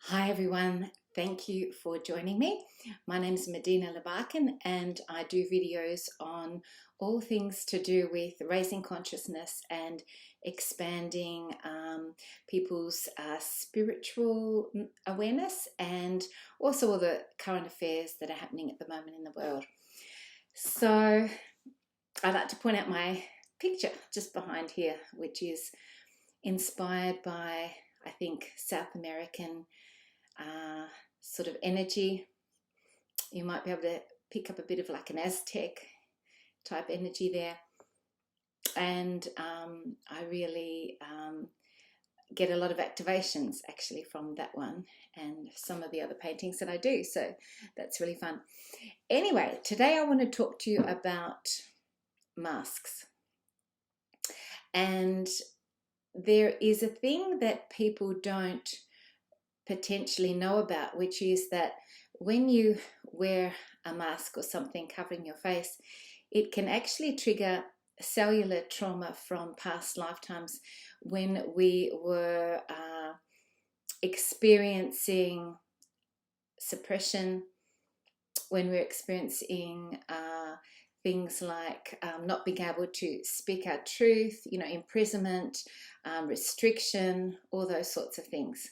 Hi everyone, thank you for joining me. My name is Medina Labakan and I do videos on all things to do with raising consciousness and expanding people's spiritual awareness and also all the current affairs that are happening at the moment in the world. So I'd like to point out my picture just behind here, which is inspired by, I think, South American sort of energy. You might be able to pick up a bit of like an Aztec type energy there. And I really get a lot of activations actually from that one and some of the other paintings that I do. So that's really fun. Anyway, today I want to talk to you about masks. And there is a thing that people don't potentially know about, which is that when you wear a mask or something covering your face, it can actually trigger cellular trauma from past lifetimes when we were experiencing suppression, when we're experiencing things like not being able to speak our truth, imprisonment, restriction, all those sorts of things.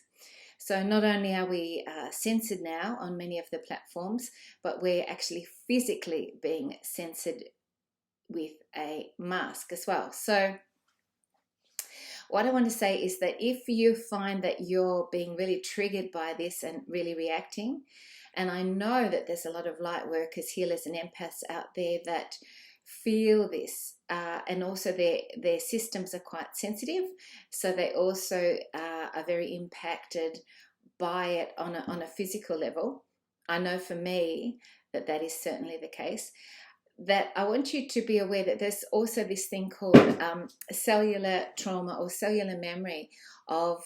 So not only are we censored now on many of the platforms, but we're actually physically being censored with a mask as well. So what I want to say is that if you find that you're being really triggered by this and really reacting, and I know that there's a lot of light workers, healers and empaths out there that feel this, and also their systems are quite sensitive, so they also are very impacted by it on a physical level. I know for me that is certainly the case. That I want you to be aware that there's also this thing called cellular trauma or cellular memory of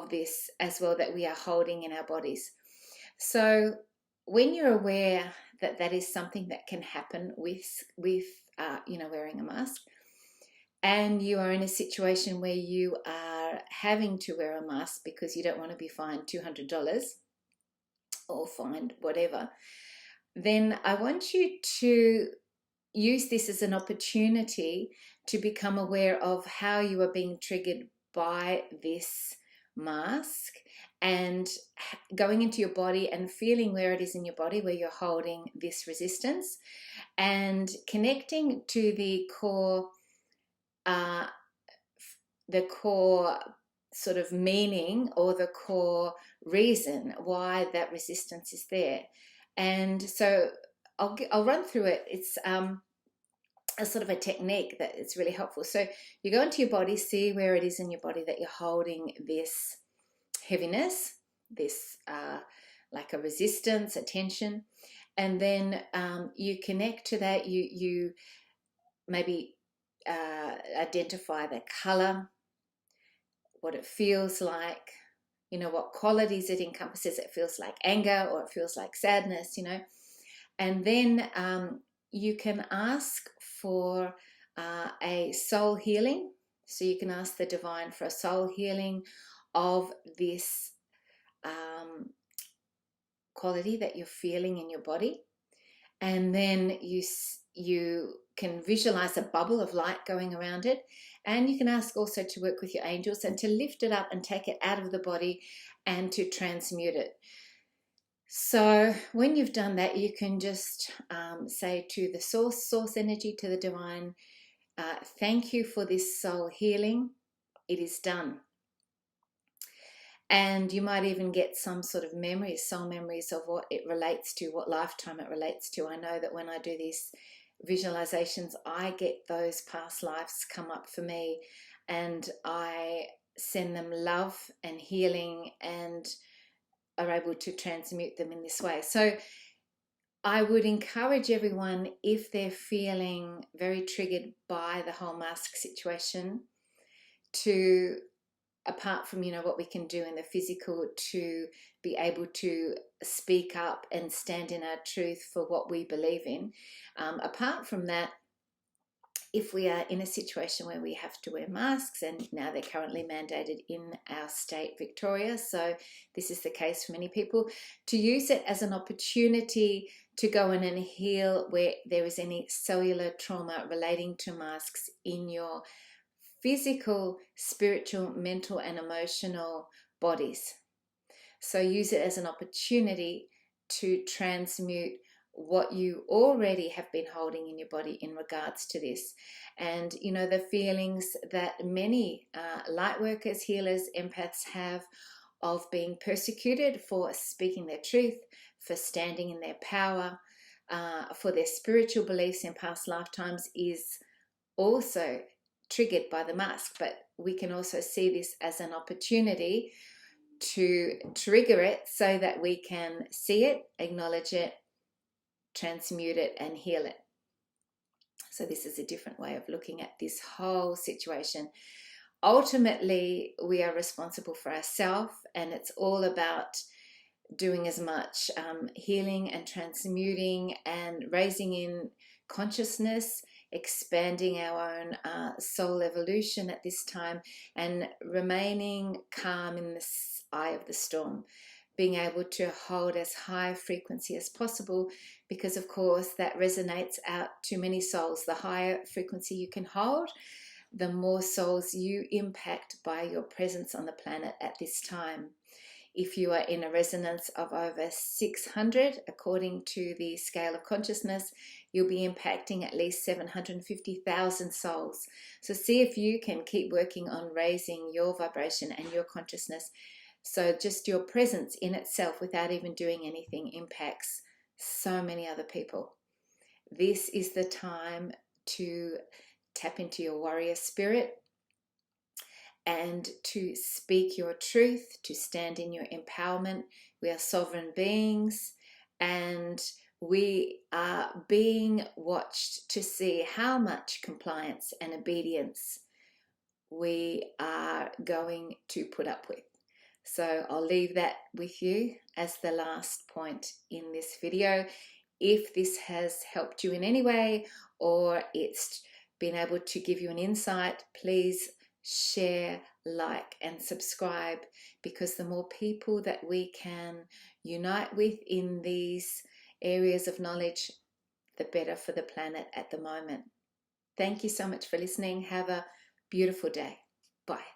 this as well that we are holding in our bodies. So when you're aware that that is something that can happen with wearing a mask, and you are in a situation where you are having to wear a mask because you don't want to be fined $200 or fined whatever, then I want you to use this as an opportunity to become aware of how you are being triggered by this mask, and going into your body and feeling where it is in your body where you're holding this resistance, and connecting to the core sort of meaning or the core reason why that resistance is there. And so I'll run through it. It's a sort of a technique that is really helpful. So you go into your body, see where it is in your body that you're holding this heaviness, this like a resistance, a tension, and then you connect to that. You maybe identify the color, what it feels like, what qualities it encompasses. It feels like anger or it feels like sadness, and then you can ask for a soul healing. So you can ask the divine for a soul healing of this quality that you're feeling in your body. And then you can visualize a bubble of light going around it. And you can ask also to work with your angels and to lift it up and take it out of the body and to transmute it. So when you've done that, you can just say to the source energy, to the divine, thank you for this soul healing. It is done. And you might even get some sort of memories, soul memories of what it relates to, what lifetime it relates to. I know that when I do these visualizations, I get those past lives come up for me, and I send them love and healing and are able to transmute them in this way. So I would encourage everyone, if they're feeling very triggered by the whole mask situation, to, apart from what we can do in the physical, to be able to speak up and stand in our truth for what we believe in. Apart from that, if we are in a situation where we have to wear masks, and now they're currently mandated in our state, Victoria, so this is the case for many people, to use it as an opportunity to go in and heal where there is any cellular trauma relating to masks in your physical, spiritual, mental, and emotional bodies. So use it as an opportunity to transmute what you already have been holding in your body in regards to this. And you know, the feelings that many light workers, healers, empaths have of being persecuted for speaking their truth, for standing in their power, for their spiritual beliefs in past lifetimes is also triggered by the mask. But we can also see this as an opportunity to trigger it so that we can see it, acknowledge it, transmute it, and heal it. So this is a different way of looking at this whole situation. Ultimately, we are responsible for ourselves, and it's all about doing as much healing and transmuting and raising in consciousness, expanding our own soul evolution at this time, and remaining calm in the eye of the storm, being able to hold as high frequency as possible, because of course that resonates out to many souls. The higher frequency you can hold, the more souls you impact by your presence on the planet at this time. If you are in a resonance of over 600, according to the scale of consciousness, you'll be impacting at least 750,000 souls. So see if you can keep working on raising your vibration and your consciousness. So just your presence in itself, without even doing anything, impacts so many other people. This is the time to tap into your warrior spirit and to speak your truth, to stand in your empowerment. We are sovereign beings, and we are being watched to see how much compliance and obedience we are going to put up with. So I'll leave that with you as the last point in this video. If this has helped you in any way, or it's been able to give you an insight, please share, like, and subscribe, because the more people that we can unite with in these areas of knowledge, the better for the planet at the moment. Thank you so much for listening. Have a beautiful day. Bye.